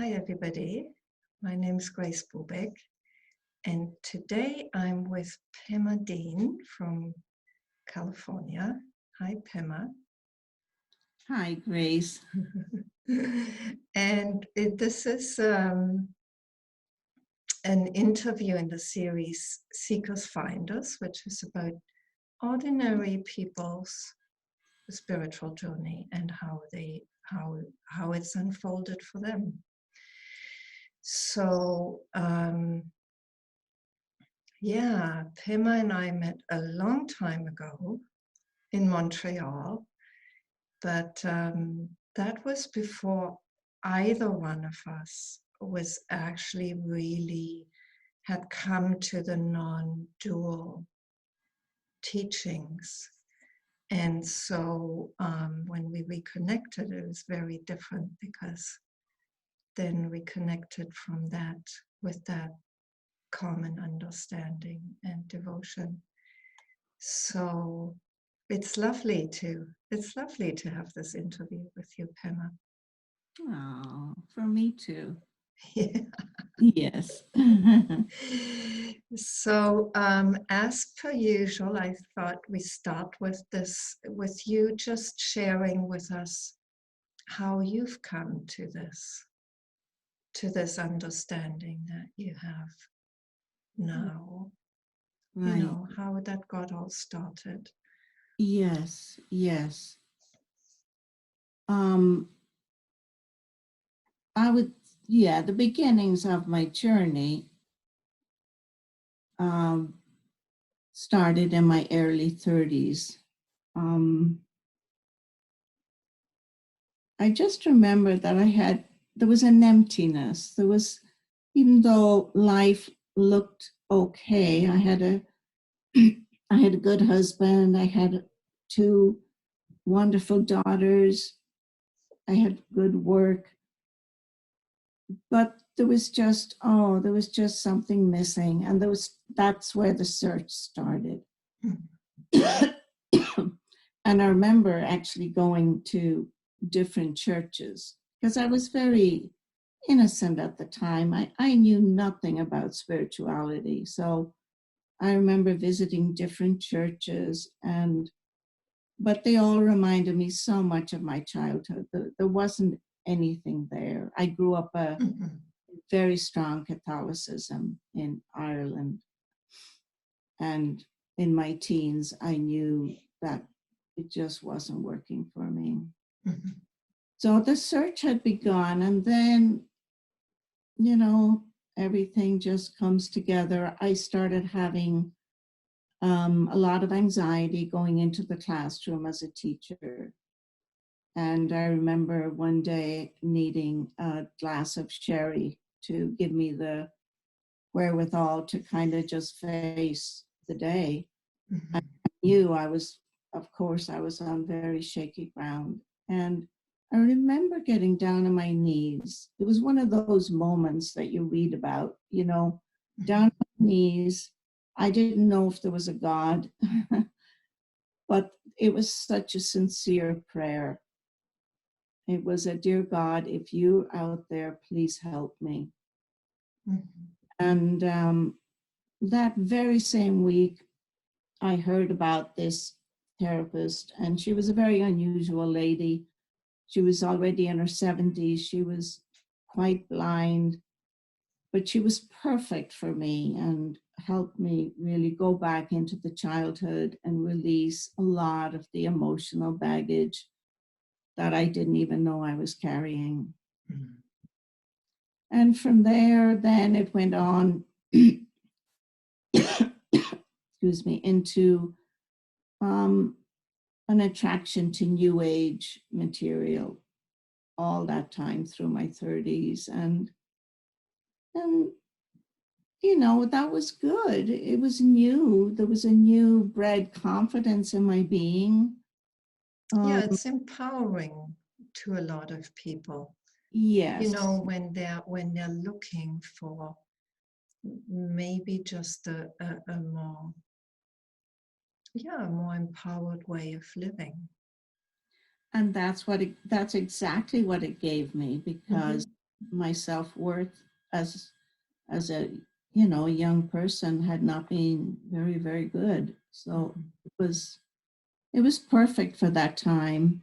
Hi everybody, my name is Grace Bubeck, and today I'm with Pema Deane from California. Hi Pema. Hi, Grace. And this is an interview in the series Seekers Finders, which is about ordinary people's spiritual journey and how it's unfolded for them. So yeah, Pema and I met a long time ago in Montreal, but that was before either one of us was actually really had come to the non-dual teachings. And so when we reconnected, it was very different because then we connected from that, with that common understanding and devotion. So it's lovely to have this interview with you, Pema. Oh, for me too. Yeah. Yes. So as per usual, I thought we start with this, with you just sharing with us how you've come to this understanding that you have now. You Right. know, how that got all started. Yes, yes. Um, the beginnings of my journey started in my early 30s. I just remember that there was an emptiness. Even though life looked okay, I had a good husband. I had two wonderful daughters. I had good work, but there was just something missing, and that's where the search started. And I remember actually going to different churches because I was very innocent at the time. I knew nothing about spirituality, so I remember visiting different churches, but they all reminded me so much of my childhood. There wasn't anything there. I grew up a very strong Catholicism in Ireland. And in my teens, I knew that it just wasn't working for me. So the search had begun, and then, everything just comes together. I started having a lot of anxiety going into the classroom as a teacher. And I remember one day needing a glass of sherry to give me the wherewithal to kind of just face the day. I knew I was on very shaky ground. And I remember getting down on my knees. It was one of those moments that you read about, down on my knees. I didn't know if there was a God, but it was such a sincere prayer. It was a, dear God, if you're out there, please help me. And that very same week, I heard about this therapist, and she was a very unusual lady. She was already in her 70s. She was quite blind, but she was perfect for me and helped me really go back into the childhood and release a lot of the emotional baggage that I didn't even know I was carrying. And from there, then it went on, excuse me, into an attraction to New Age material all that time through my 30s. And that was good. It was new. There was a new bred confidence in my being. Yeah, it's empowering to a lot of people. Yes. When they're looking for maybe just a more empowered way of living. And that's exactly what it gave me, because my self-worth as a, you know, young person had not been very, very good. So it was perfect for that time.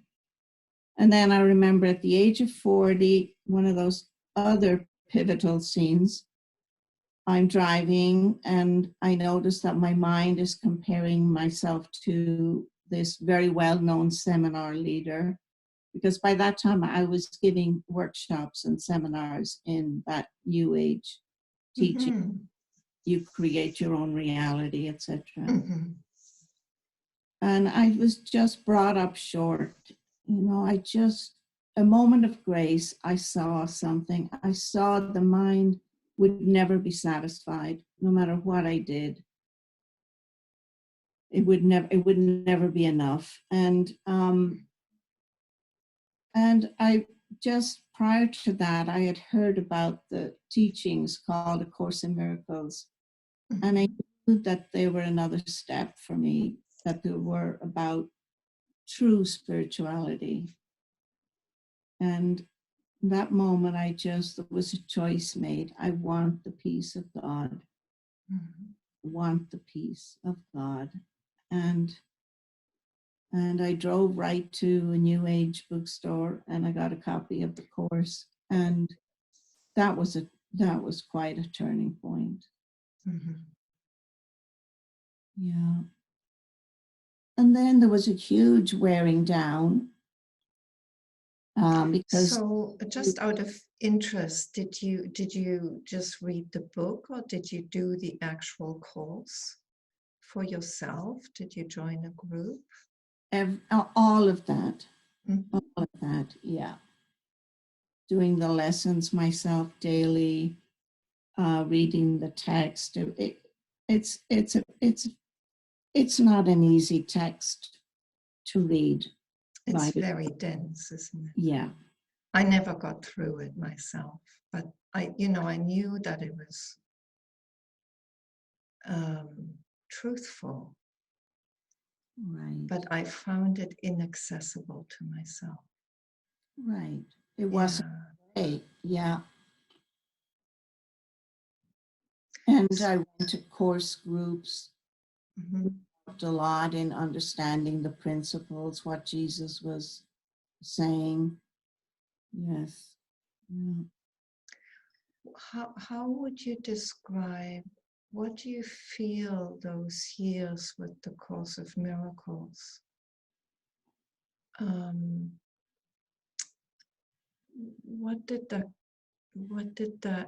And then I remember at the age of 40, one of those other pivotal scenes, I'm driving and I notice that my mind is comparing myself to this very well-known seminar leader, because by that time I was giving workshops and seminars in that New Age teaching. Mm-hmm. You create your own reality, etc. Mm-hmm. And I was just brought up short. You know, a moment of grace, I saw something. I saw the mind would never be satisfied, no matter what I did. It would never be enough. And I just prior to that, I had heard about the teachings called A Course in Miracles. And I knew that they were another step for me, that they were about true spirituality. And that moment, there was a choice made. I want the peace of God. Mm-hmm. Want the peace of God. And I drove right to a New Age bookstore and I got a copy of the course. And that was quite a turning point. Mm-hmm. Yeah. And then there was a huge wearing down. Because So, just out of interest, did you just read the book, or did you do the actual course for yourself? Did you join a group? all of that, Mm-hmm. yeah. Doing the lessons myself daily, reading the text. It's not an easy text to read. It's very dense, isn't it? Yeah. I never got through it myself, but I knew that it was truthful, Right. but I found it inaccessible to myself. Right. It wasn't. Yeah. Yeah. And I went to course groups. Mm-hmm. Helped a lot in understanding the principles, what Jesus was saying. Yes. Yeah. How would you describe, what do you feel those years with the Course of Miracles? What did that,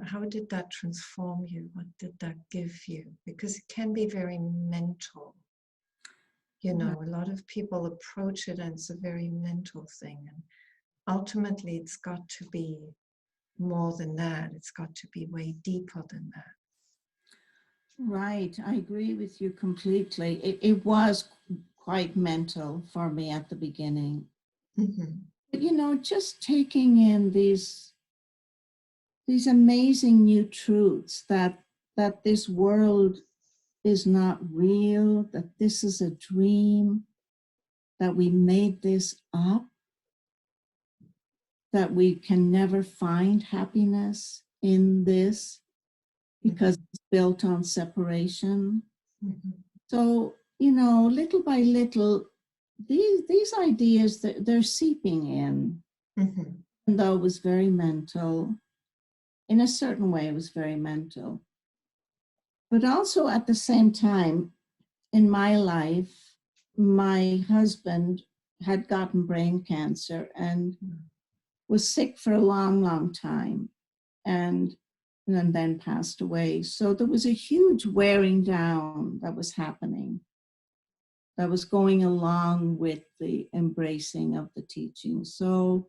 how did that transform you? What did that give you? Because it can be very mental. You know, a lot of people approach it and it's a very mental thing. And ultimately, it's got to be more than that. It's got to be way deeper than that. Right. I agree with you completely. It was quite mental for me at the beginning. Mm-hmm. But, you know, just taking in these amazing new truths that this world is not real, that this is a dream, that we made this up, that we can never find happiness in this because it's built on separation. Mm-hmm. So, you know, little by little, these ideas, they're seeping in. Mm-hmm. And though it was very mental, in a certain way, it was very mental. But also at the same time, in my life, my husband had gotten brain cancer and was sick for a long, long time, and then passed away. So there was a huge wearing down that was happening, that was going along with the embracing of the teaching. So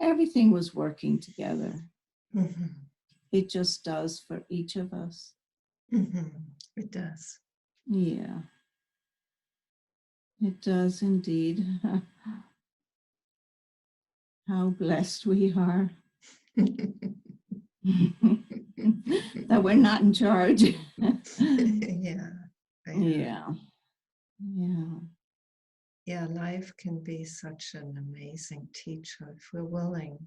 everything was working together. Mm-hmm. It just does for each of us. Mm-hmm. It does. Yeah, it does indeed. How blessed we are that we're not in charge. Yeah. Yeah. Yeah. Yeah, life can be such an amazing teacher if we're willing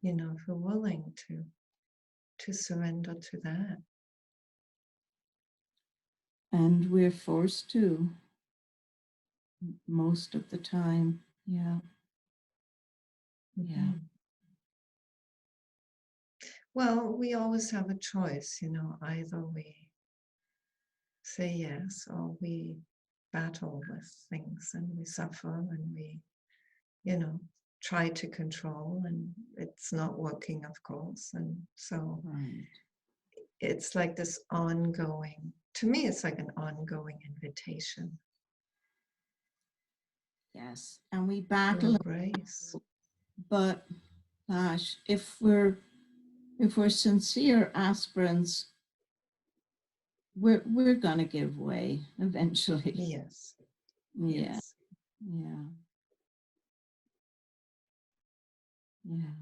you know, if we're willing to surrender to that. And we're forced to most of the time. Yeah. Yeah. Well, we always have a choice, you know, either we say yes or we battle with things and we suffer and we, you know, try to control, and it's not working, of course. And so Right. it's like this ongoing, to me, it's like an ongoing invitation. Yes. And we To battle, embrace. but gosh, if we're sincere aspirants, we're gonna give way eventually. Yes. Yeah. Yes. Yeah. Yeah.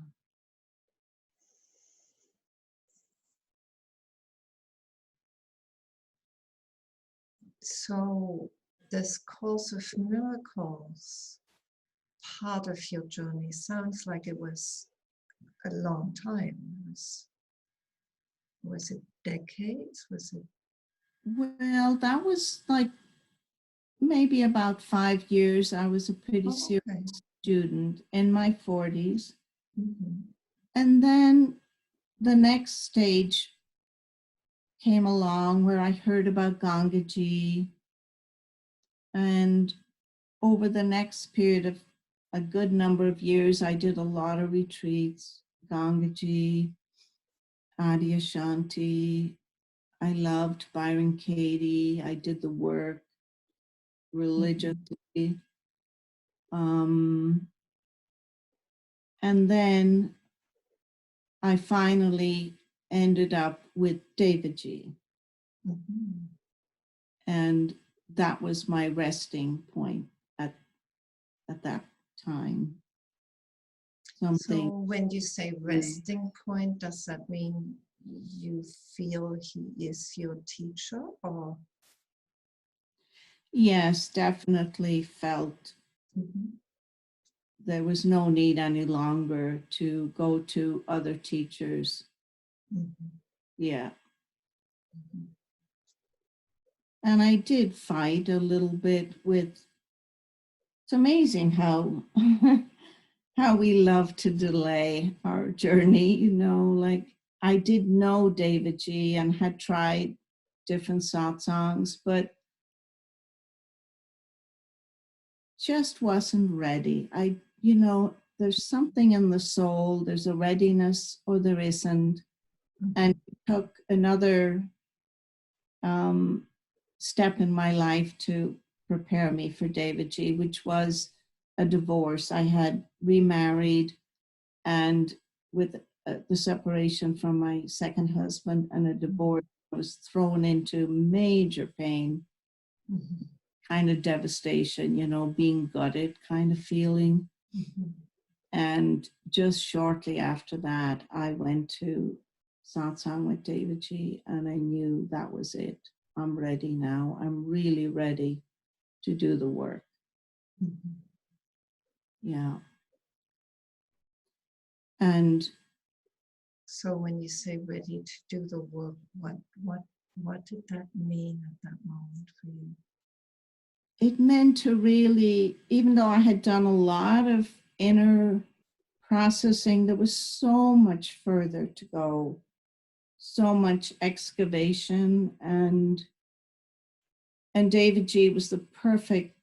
So this Course of Miracles part of your journey sounds like it was a long time. Was it decades? Was it? Well, that was like maybe about 5 years. I was a pretty Oh, serious okay. student in my 40s. Mm-hmm. And then the next stage came along where I heard about Gangaji. And over the next period of a good number of years, I did a lot of retreats, Gangaji, Adyashanti. I loved Byron Katie. I did the work religiously. And then I finally ended up with Davidji. Mm-hmm. And that was my resting point at that time. Something. So when you say resting point, does that mean you feel he is your teacher, or? Yes, definitely felt there was no need any longer to go to other teachers. Yeah. And I did fight a little bit with, it's amazing how how we love to delay our journey, you know, like I did know Davidji and had tried different satsangs, but just wasn't ready. You know, there's something in the soul, there's a readiness or there isn't. And it took another step in my life to prepare me for Davidji, which was a divorce. I had remarried, and with the separation from my second husband and a divorce, I was thrown into major pain, kind of devastation, you know, being gutted kind of feeling. And just shortly after that, I went to satsang with Davidji, and I knew that was it. I'm ready now. I'm really ready to do the work. Yeah. And so when you say ready to do the work, what did that mean at that moment for you? it meant to really, even though I had done a lot of inner processing, there was so much further to go, so much excavation, and Davidji was the perfect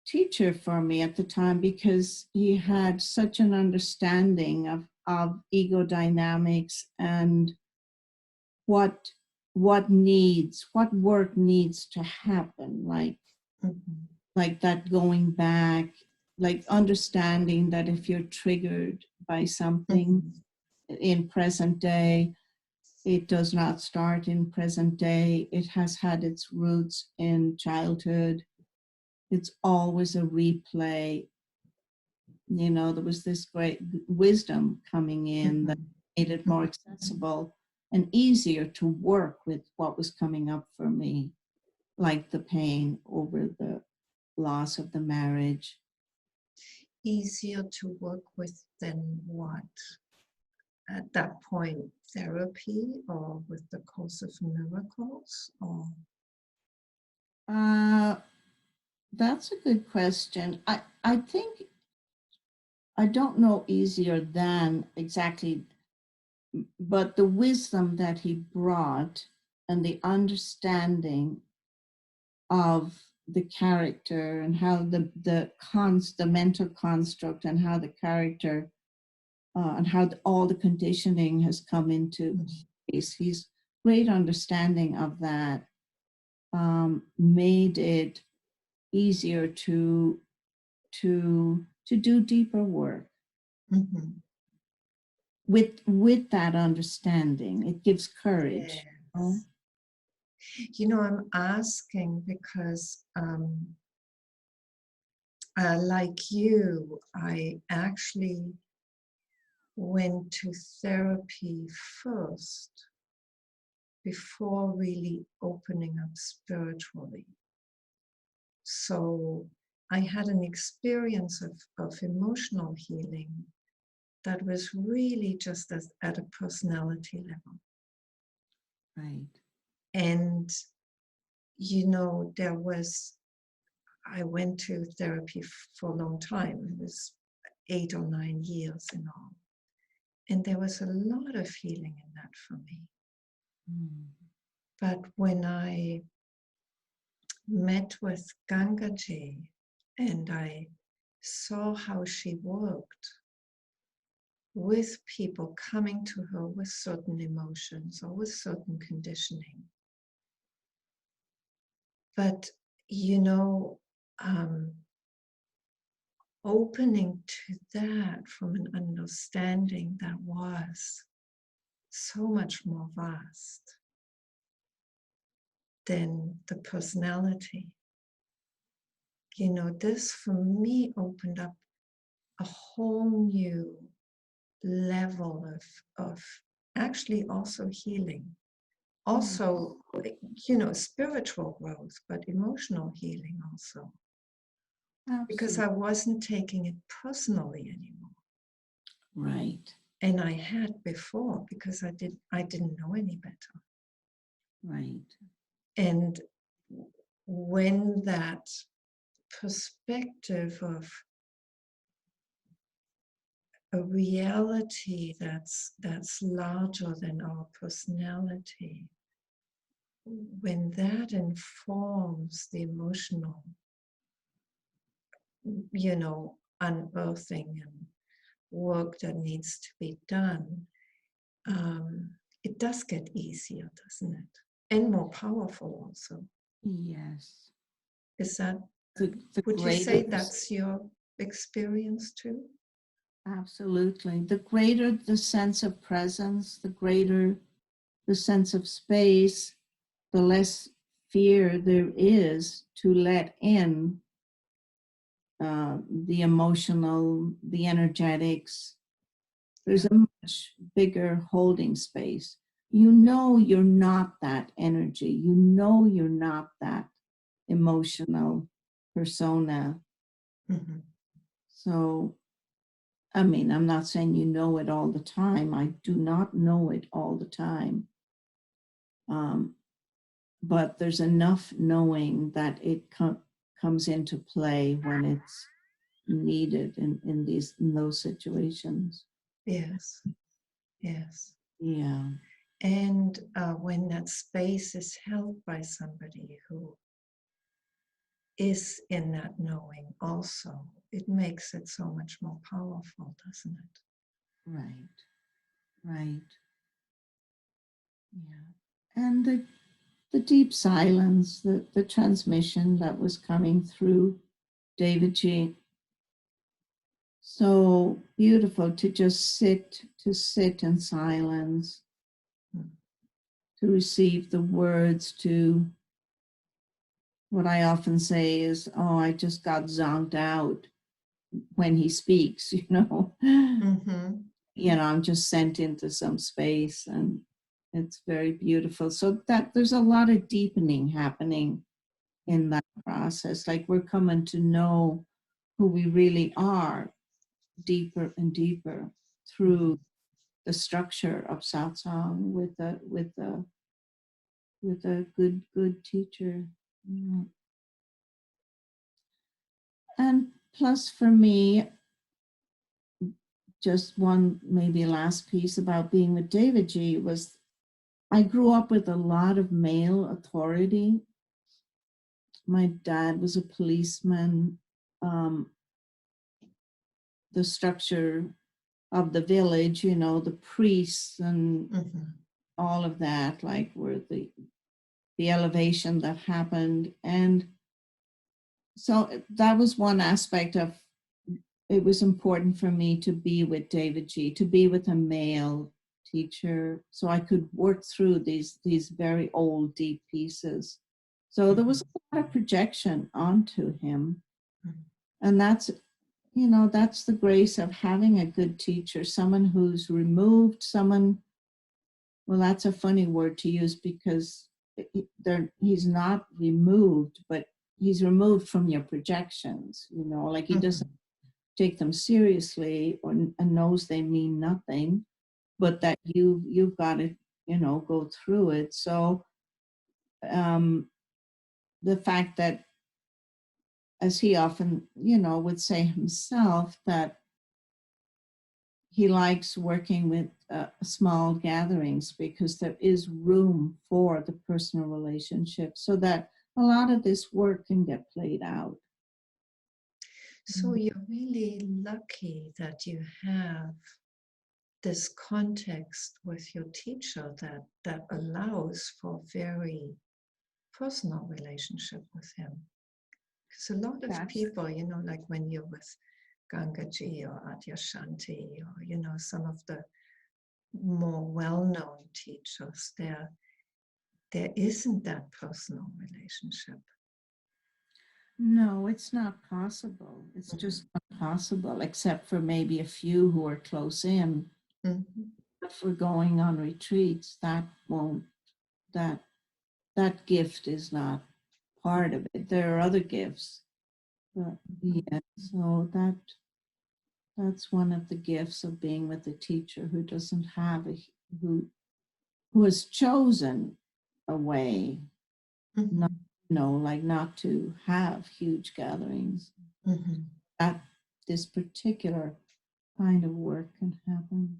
teacher for me at the time because he had such an understanding of ego dynamics and what work needs to happen, like that going back, like understanding that if you're triggered by something in present day, it does not start in present day. It has had its roots in childhood. It's always a replay. You know, there was this great wisdom coming in that made it more accessible and easier to work with what was coming up for me, like the pain over the loss of the marriage. Easier to work with than what? at that point therapy or with the Course of Miracles? Or That's a good question. I think I don't know easier than exactly, but the wisdom that he brought and the understanding of the character and how the mental construct and how the character and how all the conditioning has come into place. His great understanding of that made it easier to do deeper work. mm-hmm. With that understanding. It gives courage. Yes. You know, I'm asking because like you, I actually went to therapy first before really opening up spiritually. So I had an experience of emotional healing that was really just at a personality level. Right. And, you know, I went to therapy for a long time. It was 8 or 9 years in all. And there was a lot of healing in that for me. Mm. But when I met with Gangaji and I saw how she worked with people coming to her with certain emotions or with certain conditioning. But, you know, opening to that from an understanding that was so much more vast than the personality. You know, this for me opened up a whole new level of actually also healing. Also, you know, spiritual growth, but emotional healing also. Absolutely. Because I wasn't taking it personally anymore. Right. And I had before because I didn't know any better. Right. And when that perspective of a reality that's larger than our personality, when that informs the emotional, you know, unearthing and work that needs to be done, it does get easier, doesn't it? And more powerful also. Yes. Is that, The would you say greater, that's your experience too? absolutely. The greater the sense of presence, the greater the sense of space, the less fear there is to let in the emotional, the energetics. There's a much bigger holding space. You know you're not that energy. You know you're not that emotional persona. Mm-hmm. So, I mean, I'm not saying you know it all the time. I do not know it all the time. But there's enough knowing that it comes into play when it's needed in those situations. Yes, yes. Yeah. And when that space is held by somebody who is in that knowing also, it makes it so much more powerful, doesn't it? Right. Right. Yeah. And the deep silence, the transmission that was coming through David G. So beautiful to just sit in silence, to receive the words, to what I often say is, oh, I just got zonked out when he speaks, you know. Mm-hmm. You know, I'm just sent into some space and it's very beautiful. So that there's a lot of deepening happening in that process. Like we're coming to know who we really are deeper and deeper through the structure of satsang with a good teacher. Yeah. And plus for me, just one maybe last piece about being with David G was I grew up with a lot of male authority. My dad was a policeman. The structure of the village, you know, the priests and all of that, like were the elevation that happened. And so that was one aspect of it was important for me to be with David G, to be with a male teacher so I could work through these very old, deep pieces. So there was a lot of projection onto him. And that's, you know, that's the grace of having a good teacher, someone who's removed, someone, well, that's a funny word to use because he's not removed, but he's removed from your projections, you know, like he doesn't take them seriously and knows they mean nothing, but that you've got to, you know, go through it. So the fact that, as he often, you know, would say himself, that he likes working with small gatherings because there is room for the personal relationship so that a lot of this work can get played out. So you're really lucky that you have this context with your teacher that allows for very personal relationship with him. Because a lot of people, you know, like when you're with Gangaji or Adyashanti or, you know, some of the more well-known teachers, there isn't that personal relationship. No, it's not possible. It's just not possible, except for maybe a few who are close in. If we're going on retreats, that won't, that gift is not part of it. There are other gifts, but yeah, so that's one of the gifts of being with a teacher who doesn't have who has chosen a way, not, you know, like not to have huge gatherings. That this particular kind of work can happen.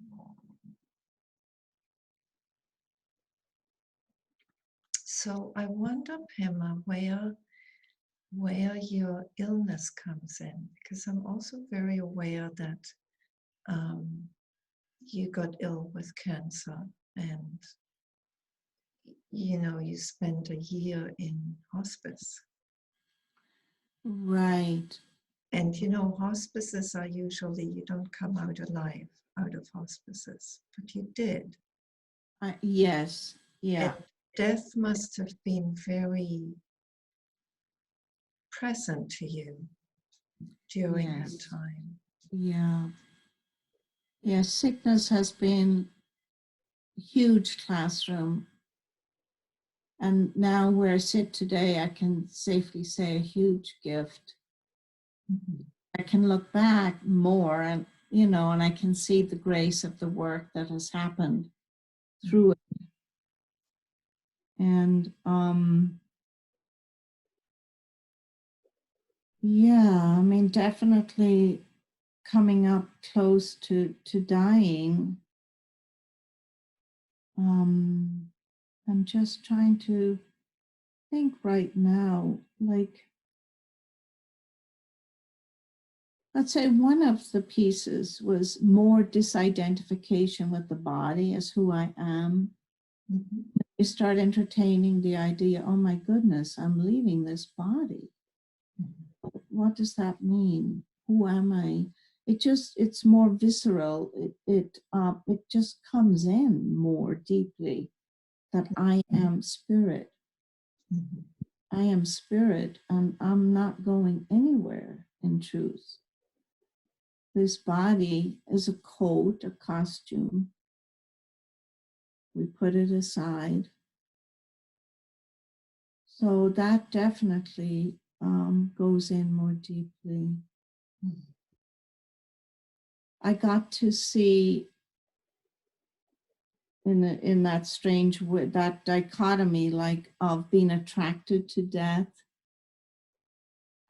So I wonder, Pema, where your illness comes in, because I'm also very aware that you got ill with cancer and, you know, you spent a year in hospice. Right. And, you know, hospices are usually, you don't come out alive out of hospices, but you did. Yes. Yeah. And death must have been very present to you during that time. Yeah. Yeah. Sickness has been a huge classroom. And now where I sit today, I can safely say a huge gift. I can look back more and, you know, and I can see the grace of the work that has happened through it. And yeah, I mean, definitely coming up close to dying. I'm just trying to think right now, like, let's say one of the pieces was more disidentification with the body as who I am. You start entertaining the idea, oh my goodness, I'm leaving this body. What does that mean? Who am I? It's more visceral. It just comes in more deeply that I am spirit. I am spirit and I'm not going anywhere in truth. This body is a coat, a costume. We put it aside. So that definitely goes in more deeply. I got to see in that strange way, that dichotomy, like of being attracted to death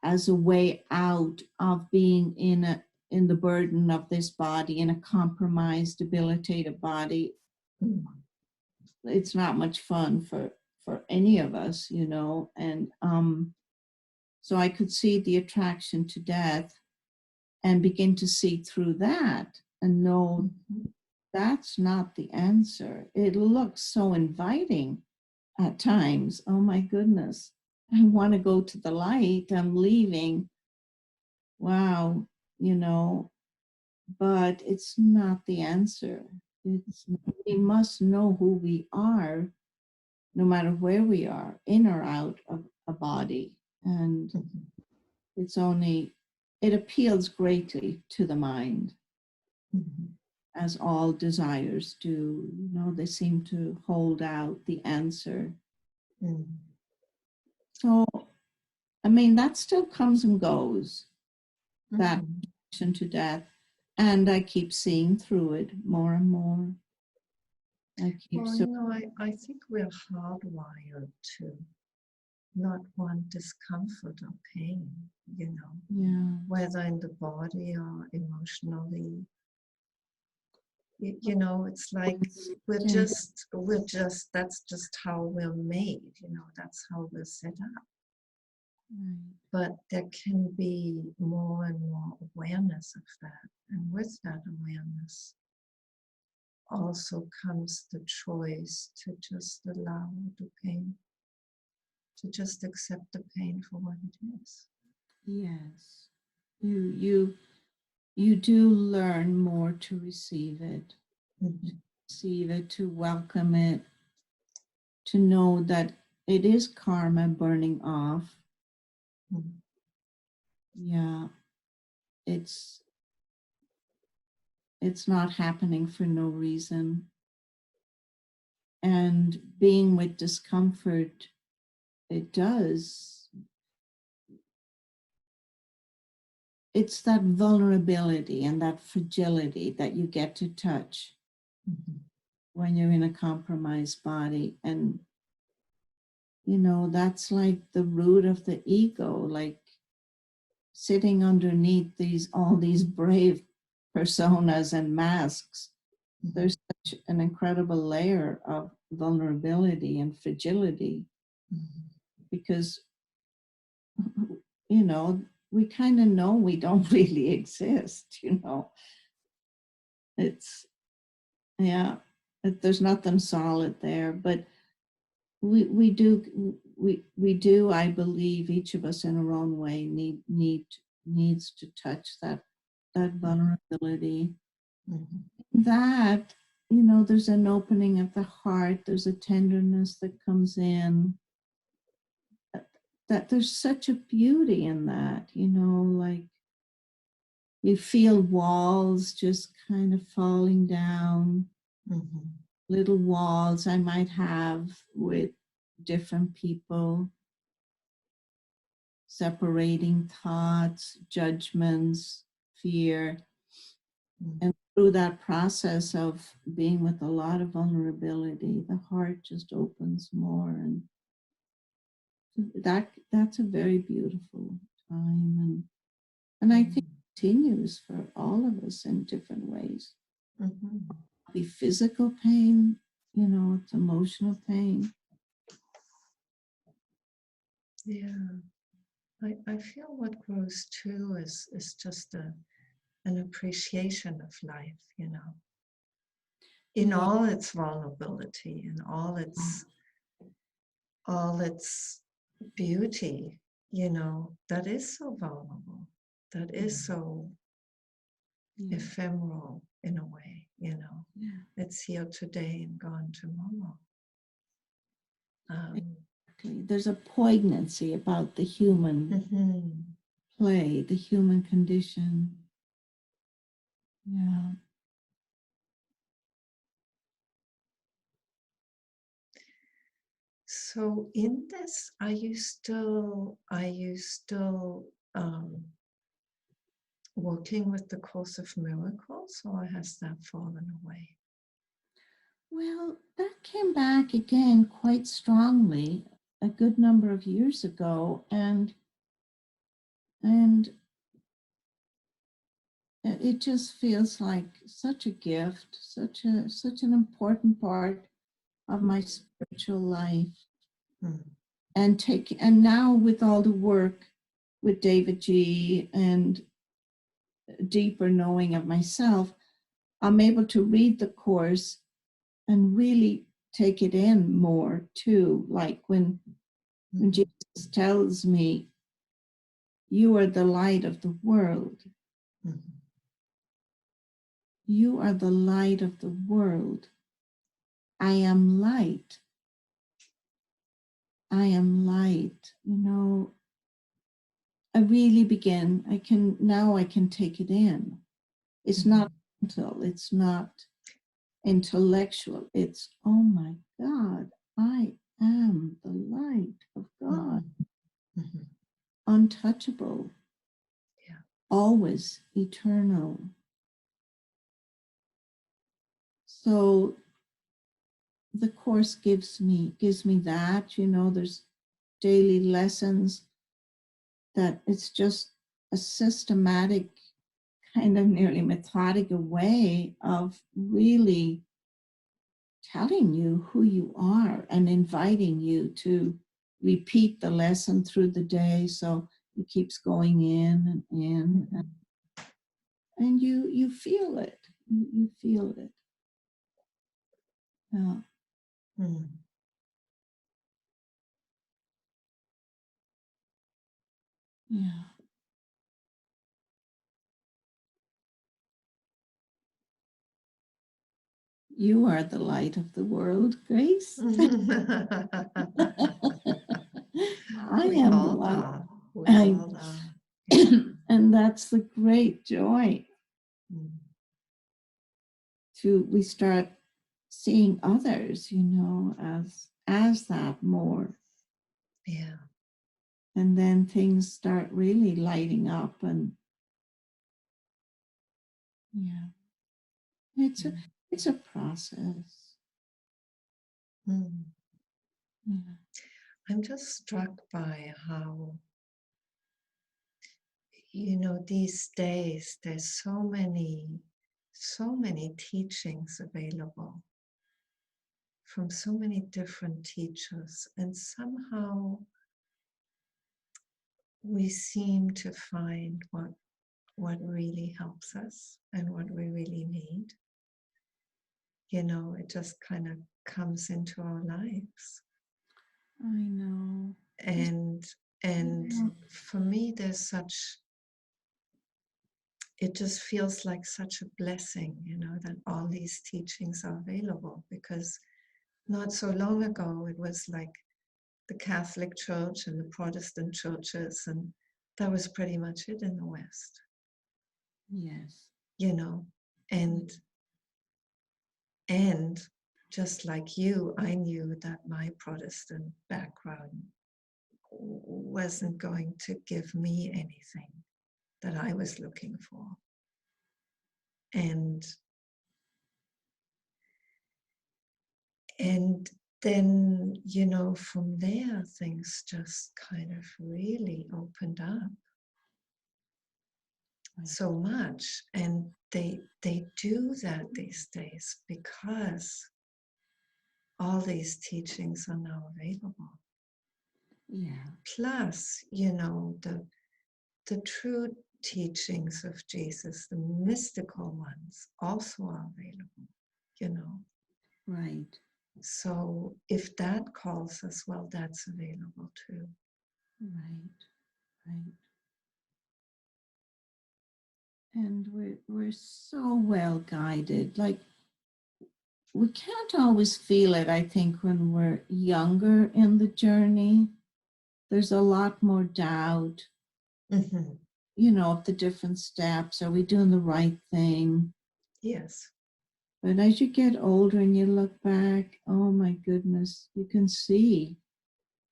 as a way out of being in the burden of this body, in a compromised, debilitated body. It's not much fun for any of us, you know. And so I could see the attraction to death and begin to see through that and know that's not the answer. It looks so inviting at times. Oh my goodness, I want to go to the light. I'm leaving. Wow, you know, but it's not the answer. We must know who we are, no matter where we are, in or out of a body. And it appeals greatly to the mind, as all desires do. You know, they seem to hold out the answer. So, I mean, that still comes and goes, that attraction to death. And I keep seeing through it more and more. Well, you know, I think we're hardwired to not want discomfort or pain, you know, whether in the body or emotionally. You know, it's like we're just, that's just how we're made, you know, that's how we're set up. But there can be more and more awareness of that. And with that awareness also comes the choice to just allow the pain, to just accept the pain for what it is. Yes. You do learn more to receive it, to welcome it, to know that it is karma burning off. Yeah, it's not happening for no reason. And being with discomfort, it's that vulnerability and that fragility that you get to touch when you're in a compromised body. And, you know, that's like the root of the ego, like sitting underneath all these brave personas and masks. There's such an incredible layer of vulnerability and fragility, because, you know, we kind of know we don't really exist, you know. It's, yeah, there's nothing solid there, but we do, I believe, each of us in our own way needs to touch that vulnerability. That, you know, there's an opening of the heart, there's a tenderness that comes in, that there's such a beauty in that, you know, like you feel walls just kind of falling down, little walls I might have with different people, separating thoughts, judgments, fear. And through that process of being with a lot of vulnerability, the heart just opens more, and that's a very beautiful time. And I think it continues for all of us in different ways. Be physical pain, you know, it's emotional pain. Yeah, I feel what grows too is just an appreciation of life, you know, in all its vulnerability and all its beauty, you know, that is so vulnerable, that is so ephemeral in a way, you know. It's here today and gone tomorrow. There's a poignancy about the human play, the human condition. Yeah. So in this, are you still working with the Course of Miracles, or has that fallen away? Well, that came back again quite strongly a good number of years ago, and it just feels like such a gift, such an important part of my spiritual life. And now with all the work with David G and deeper knowing of myself, I'm able to read the course and really take it in more too. Like when Jesus tells me, you are the light of the world. You are the light of the world. I am light. I am light. You know, I really begin, I can take it in. It's not mental, it's not intellectual. It's, oh my God, I am the light of God. Untouchable. Yeah. Always eternal. So the course gives me that, you know, there's daily lessons that it's just a systematic, kind of nearly methodical way of really telling you who you are and inviting you to repeat the lesson through the day. So it keeps going in and in, and you feel it. You feel it. Yeah. Yeah. You are the light of the world, Grace. I am the light. And that's the great joy. We start seeing others, you know, as that more. Yeah. And then things start really lighting up, and yeah, it's a process. Yeah. I'm just struck by how, you know, these days there's so many teachings available from so many different teachers, and somehow we seem to find what really helps us and what we really need. You know, it just kind of comes into our lives. I know. And for me, it just feels like such a blessing, you know, that all these teachings are available, because not so long ago it was like the Catholic Church and the Protestant churches, and that was pretty much it in the West. Yes. You know, and just like you, I knew that my Protestant background wasn't going to give me anything that I was looking for. And then, you know, from there, things just kind of really opened up so much. And they do that these days because all these teachings are now available. Yeah. Plus, you know, the true teachings of Jesus, the mystical ones, also are available, you know. Right. So if that calls us, well, that's available too. Right. And we're so well guided. Like, we can't always feel it, I think, when we're younger in the journey. There's a lot more doubt, you know, of the different steps. Are we doing the right thing? Yes. But as you get older and you look back, oh my goodness, you can see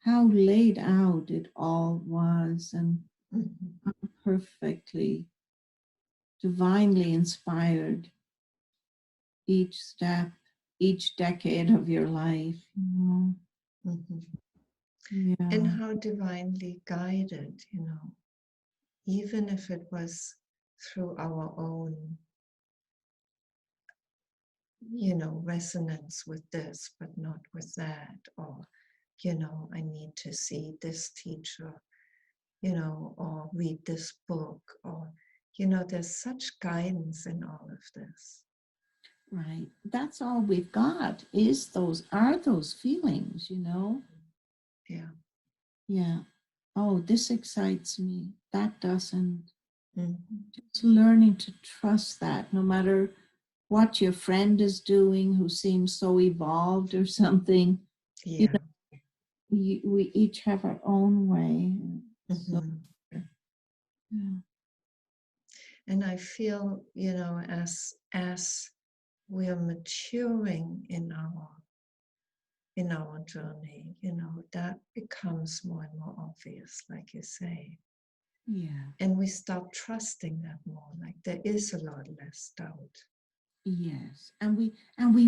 how laid out it all was, and how perfectly, divinely inspired each step each decade of your life, you know. Yeah. And how divinely guided, you know, even if it was through our own, you know, resonance with this, but not with that, or, you know, I need to see this teacher, you know, or read this book, or, you know, there's such guidance in all of this. Right. That's all we've got is those feelings, you know? Yeah. Yeah. Oh, this excites me. That doesn't. Just Mm-hmm. learning to trust that no matter what your friend is doing who seems so evolved or something, Yeah. you know, we each have our own way. So, Mm-hmm. yeah. And I feel, you know, as we are maturing in our journey, you know, that becomes more and more obvious, like you say. Yeah. And we start trusting that more, like there is a lot less doubt. Yes. And we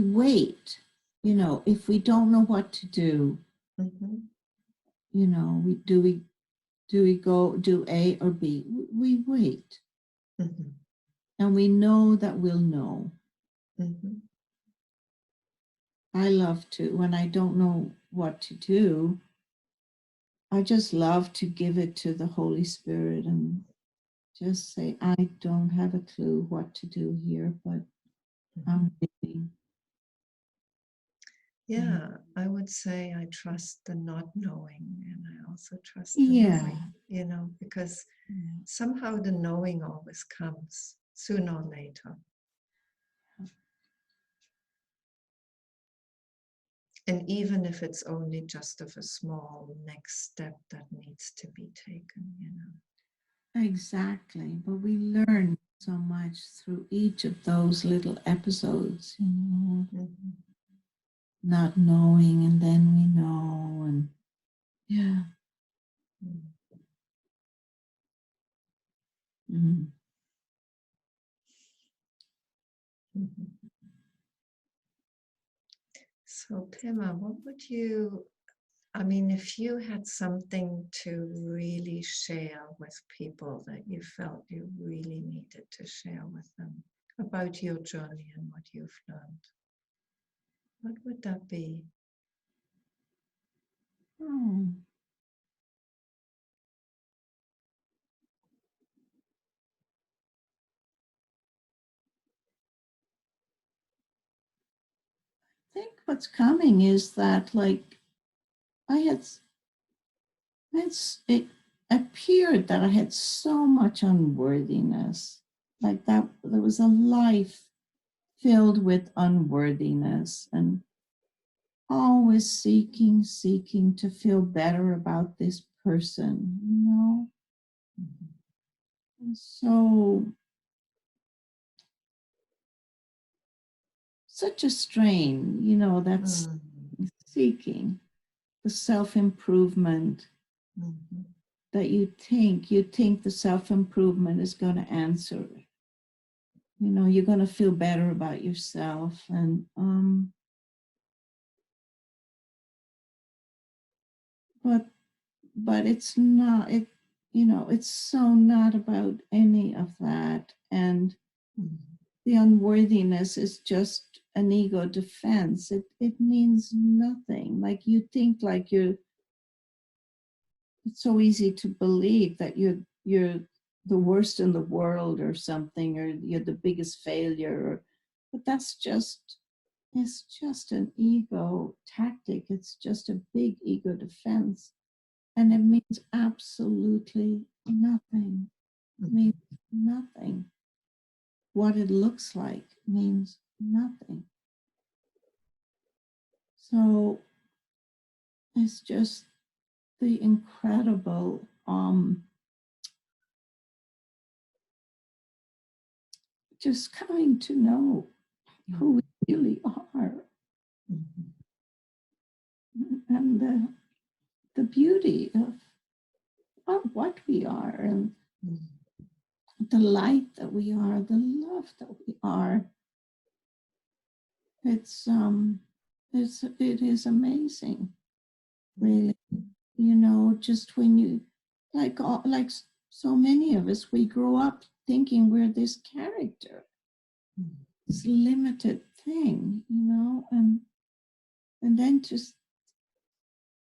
wait, you know, if we don't know what to do, Mm-hmm. you know, we go do A or B? We wait. Mm-hmm. And we know that we'll know. Mm-hmm. I love to, when I don't know what to do, I just love to give it to the Holy Spirit and just say, I don't have a clue what to do here, but I'm waiting. Yeah, I would say I trust the not knowing, and I also trust the Yeah. knowing, you know, because somehow the knowing always comes sooner or later. And even if it's only just of a small next step that needs to be taken, you know. Exactly. But we learn so much through each of those little episodes, you know, not knowing and then we know. And yeah. Mm. So, Pema, what would you, I mean, if you had something to really share with people that you felt you really needed to share with them about your journey and what you've learned, what would that be? Oh. I think what's coming is that, like, it appeared that I had so much unworthiness, like that there was a life filled with unworthiness and always seeking to feel better about this person, you know? And so, such a strain, you know, that's seeking the self-improvement that you think the self-improvement is going to answer. You know, you're going to feel better about yourself. And but it's not, you know, it's so not about any of that. And the unworthiness is just an ego defense. It means nothing. Like, you think like it's so easy to believe that you're the worst in the world or something, or you're the biggest failure, but it's just an ego tactic. It's just a big ego defense, and it means absolutely nothing. It means nothing. What it looks like means nothing. So it's just the incredible just coming to know who we really are, and the beauty of what we are, and the light that we are, the love that we are. it is amazing, really. You know, just when you, like so many of us, we grow up thinking we're this character, this limited thing, you know, and then just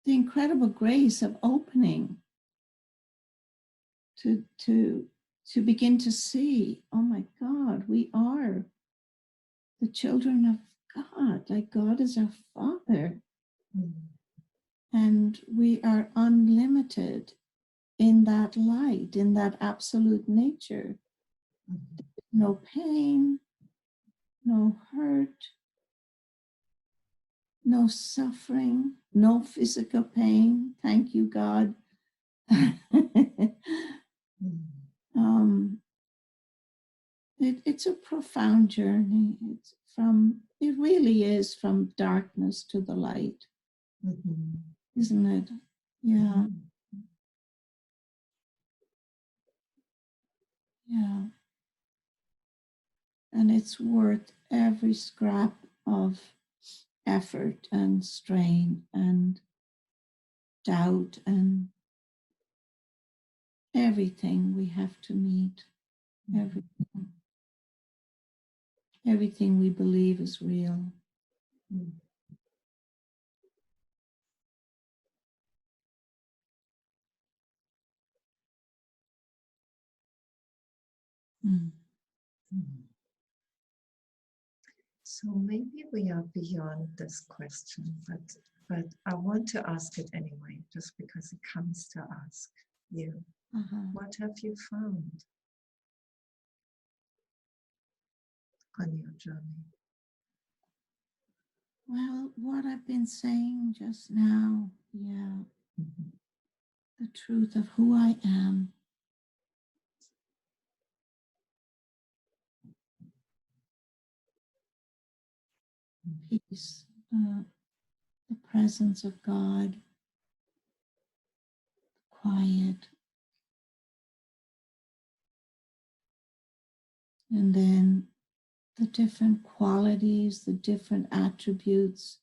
the incredible grace of opening to begin to see, oh my God, we are the children of God, like God is our Father. And we are unlimited in that light, in that absolute nature. No pain, no hurt, no suffering, no physical pain. Thank you, God. It's a profound journey. It really is from darkness to the light, isn't it? Yeah. Yeah. And it's worth every scrap of effort and strain and doubt and everything we have to meet. Everything we believe is real. So maybe we are beyond this question, but I want to ask it anyway, just because it comes to ask you. What have you found on your journey? Well, what I've been saying just now, the truth of who I am. Peace, the presence of God, quiet. And then the different qualities, the different attributes,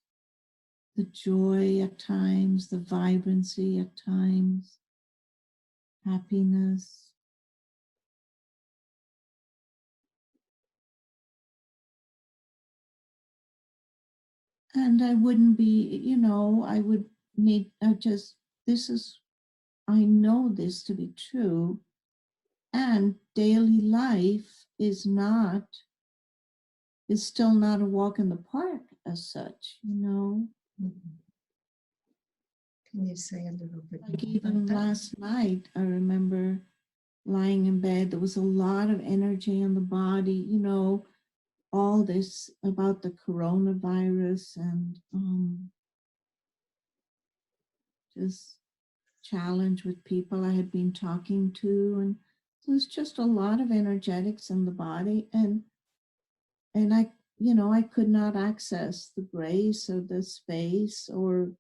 the joy at times, the vibrancy at times, happiness. And I wouldn't be, you know, I know this to be true. And daily life is still not a walk in the park as such, you know. Can you say a little bit like more even about that? Last night, I remember lying in bed, there was a lot of energy in the body, you know, all this about the coronavirus and just challenge with people I had been talking to. And so there's just a lot of energetics in the body. And I could not access the grace or the space and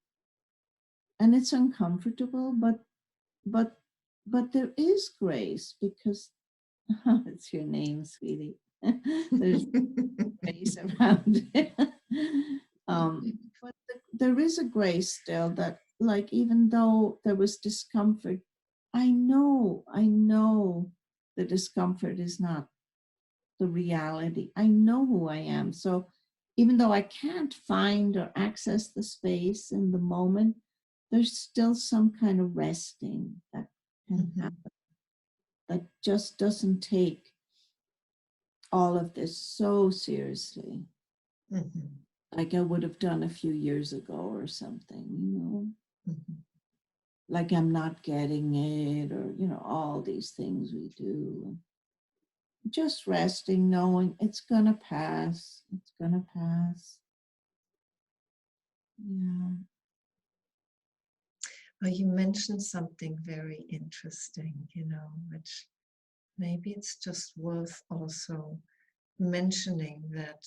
it's uncomfortable, but there is grace because it's your name, sweetie. There's grace around it. But there is a grace still that, like, even though there was discomfort, I know the discomfort is not the reality. I know who I am. So even though I can't find or access the space in the moment, there's still some kind of resting that can happen that just doesn't take all of this so seriously, like I would have done a few years ago or something, you know, like I'm not getting it, or, you know, all these things we do. Just resting, knowing it's gonna pass. It's gonna pass. Yeah. Well, you mentioned something very interesting, you know, which maybe it's just worth also mentioning that,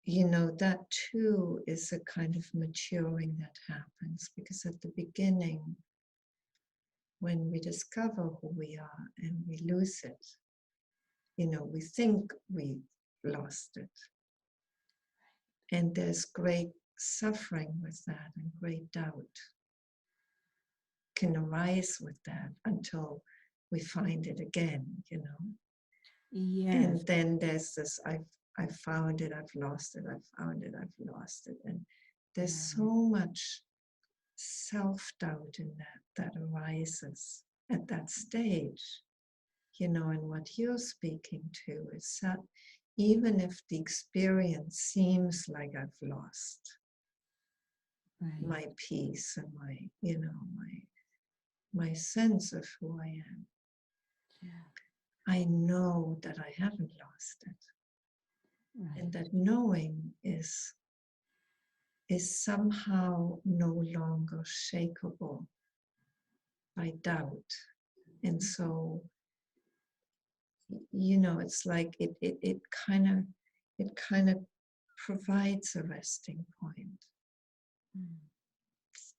you know, that too is a kind of maturing that happens, because at the beginning, when we discover who we are and we lose it, you know, we think we lost it. And there's great suffering with that, and great doubt can arise with that until we find it again, you know. Yes. And then there's this, I've found it, I've lost it, I've found it, I've lost it. And there's so much self-doubt in that arises at that stage, you know. And what you're speaking to is that even if the experience seems like I've lost my peace and my, you know, my sense of who I am, I know that I haven't lost it. And that knowing is somehow no longer shakable by doubt. And so, you know, it's like it kind of provides a resting point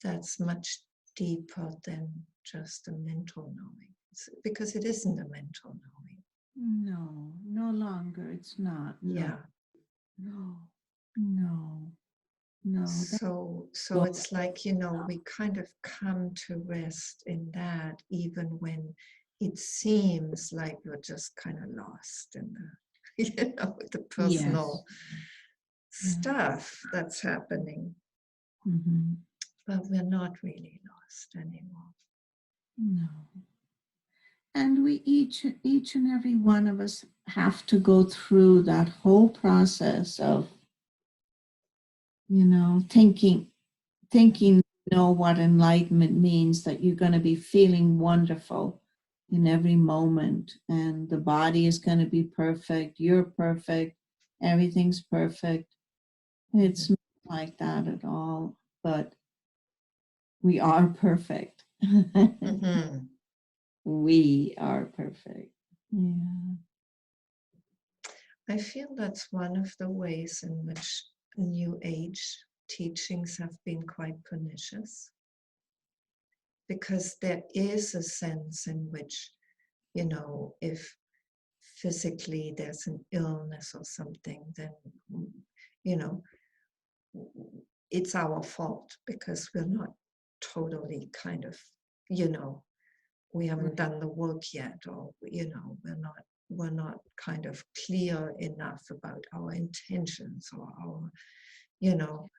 that's much deeper than just a mental knowing. Because it isn't a mental knowing. No, no longer. It's not. No. Yeah. No. So it's like, you know, we kind of come to rest in that, even when it seems like we're just kind of lost in the, you know, the personal stuff that's happening. But we're not really lost anymore. No. And we each and every one of us have to go through that whole process of, you know, thinking, you know, what enlightenment means, that you're going to be feeling wonderful in every moment, and the body is going to be perfect, you're perfect, everything's perfect. It's not like that at all, but we are perfect. We are perfect. Yeah. I feel that's one of the ways in which New Age teachings have been quite pernicious. Because there is a sense in which, you know, if physically there's an illness or something, then, you know, it's our fault because we're not totally kind of, you know, we haven't done the work yet, or, you know, we're not kind of clear enough about our intentions or our, you know,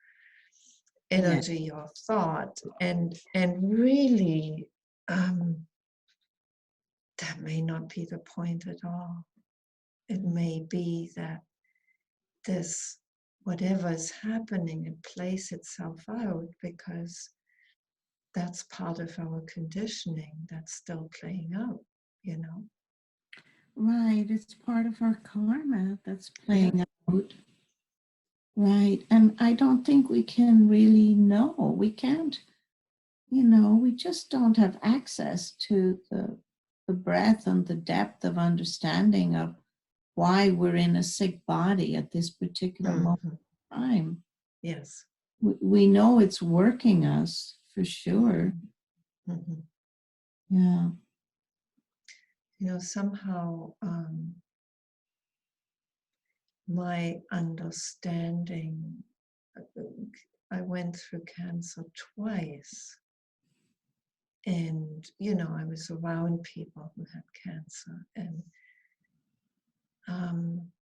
energy or thought. And really, that may not be the point at all. It may be that this, whatever is happening, it plays itself out because that's part of our conditioning that's still playing out, you know? Right, it's part of our karma that's playing out. Right, and I don't think we can really know. We can't, you know, we just don't have access to the breadth and the depth of understanding of why we're in a sick body at this particular moment in time. Yes. We know it's working us for sure. Yeah. You know, somehow my understanding, I went through cancer twice. And, you know, I was around people who had cancer and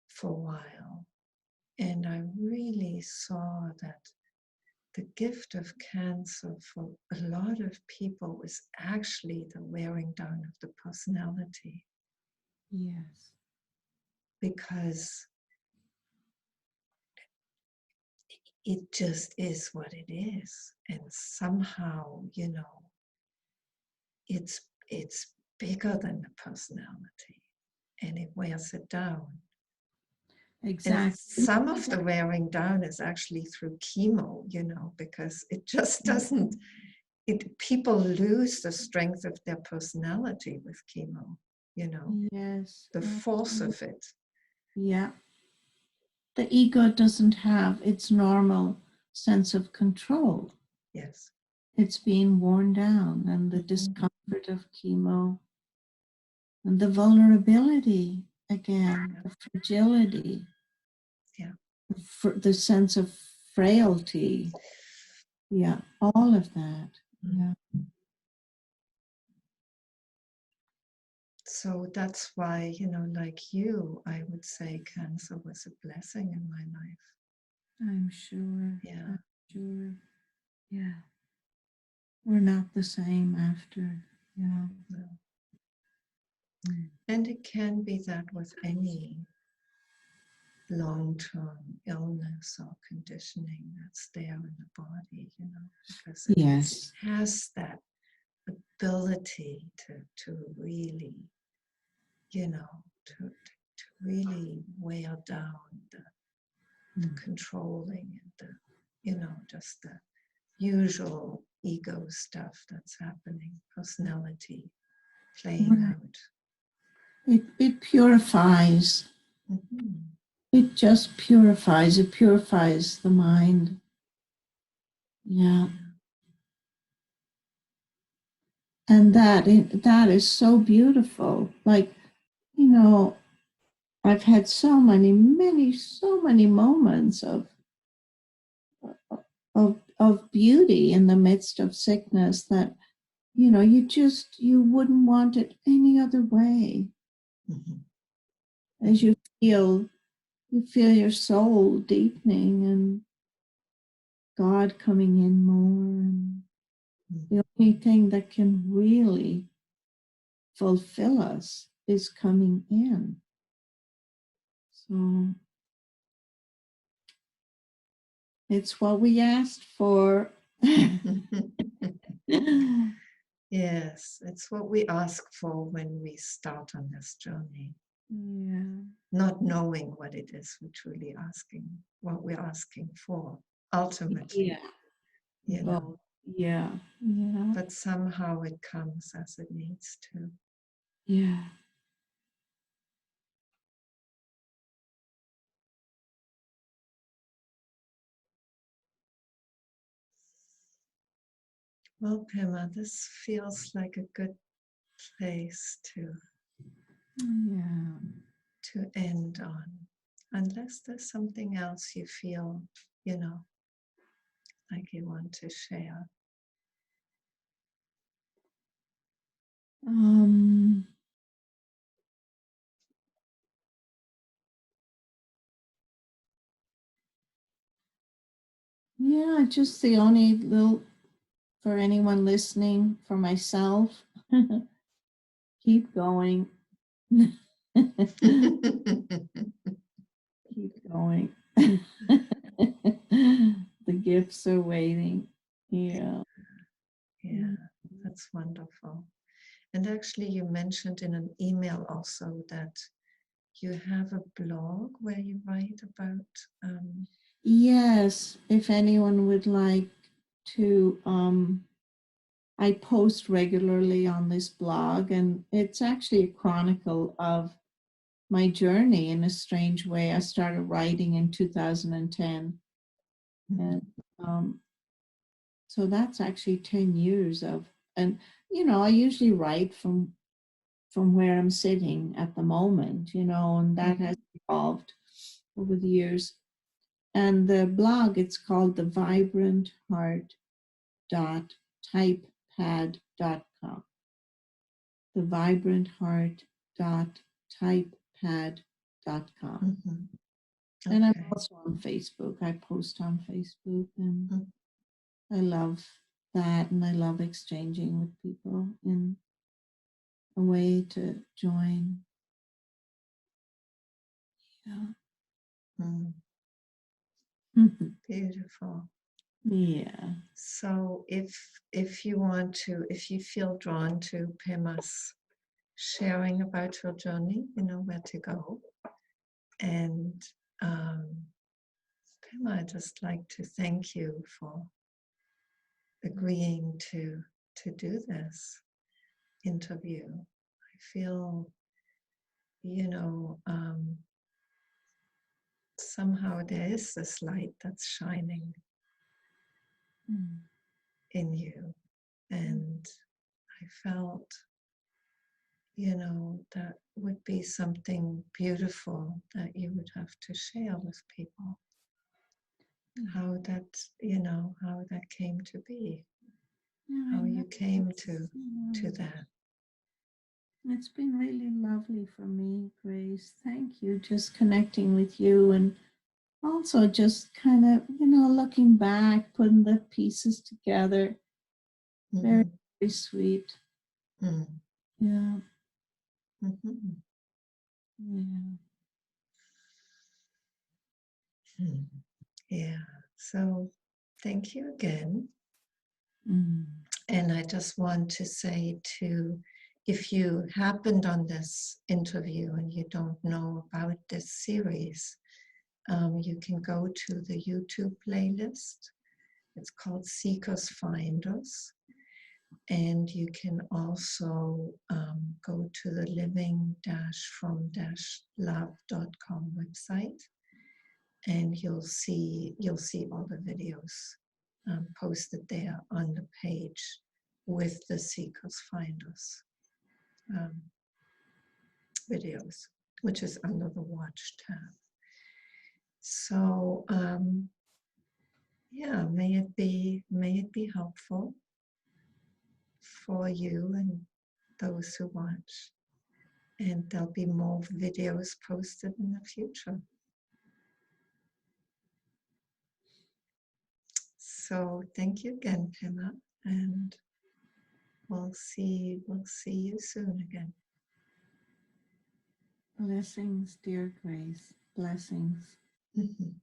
for a while. And I really saw that the gift of cancer for a lot of people was actually the wearing down of the personality. Yes. Because it just is what it is. And somehow, you know, it's bigger than the personality and it wears it down. Exactly. And some of the wearing down is actually through chemo, you know, because it just doesn't, people lose the strength of their personality with chemo, you know. Yes. The force of it. Yeah. The ego doesn't have its normal sense of control. Yes. It's being worn down, and the discomfort of chemo, and the vulnerability again, the fragility. Yeah. the sense of frailty. Yeah, all of that. Yeah. So that's why, like you, I would say cancer was a blessing in my life. I'm sure. Yeah. I'm sure. Yeah. We're not the same after. Yeah. No. And it can be that with any long-term illness or conditioning that's there in the body, because it Yes. has that ability to really, to really wear down the controlling and just the usual ego stuff that's happening, personality playing out. It purifies. Mm-hmm. It just purifies. It purifies the mind. Yeah. And that is so beautiful. Like, I've had so many moments of beauty in the midst of sickness that you wouldn't want it any other way. As you feel your soul deepening and God coming in more, and the only thing that can really fulfill us is coming in. So it's what we asked for. Yes, it's what we ask for when we start on this journey. Yeah. Not knowing what it is we're truly asking, what we're asking for, ultimately. Yeah. Yeah. Yeah. But somehow it comes as it needs to. Yeah. Well, Pema, this feels like a good place to end on, unless there's something else you feel, like you want to share. Yeah, just the only little, for anyone listening, for myself, keep going. Keep going. The gifts are waiting. Yeah. Yeah, that's wonderful. And actually, you mentioned in an email also that you have a blog where you write about. Yes, if anyone would like to, I post regularly on this blog, and it's actually a chronicle of my journey in a strange way. I started writing in 2010. And so that's actually 10 years of, and I usually write from where I'm sitting at the moment, and that has evolved over the years. And the blog, it's called the vibrant.typepad.com. The vibrant.typepad.com. Mm-hmm. Okay. And I'm also on Facebook. I post on Facebook, and I love that, and I love exchanging with people in a way to join. Yeah. Beautiful. Yeah. So if you want to, if you feel drawn to Pema's sharing about your journey, you know where to go. And Pema, I'd just like to thank you for agreeing to do this interview. I feel, somehow there is this light that's shining in you. And I felt, that would be something beautiful that you would have to share with people. how that, how that came to be, Yeah, how I know. you came Yeah. to that. It's been really lovely for me, Grace. Thank you. Just connecting with you and also just kind of, looking back, putting the pieces together. Very, Mhm. very sweet. Mhm. Yeah. Mhm. Yeah. Mhm. Yeah. So thank you again. Mm. And I just want to say too, if you happened on this interview and you don't know about this series, you can go to the YouTube playlist. It's called Seekers Finders. And you can also go to the living-from-love.com website, and you'll see all the videos posted there on the page with the Seekers Finders videos, which is under the Watch tab. So yeah, may it be helpful for you and those who watch. And there'll be more videos posted in the future. So thank you again, Pema, and we'll see you soon again. Blessings, dear Grace. Blessings. Mhm.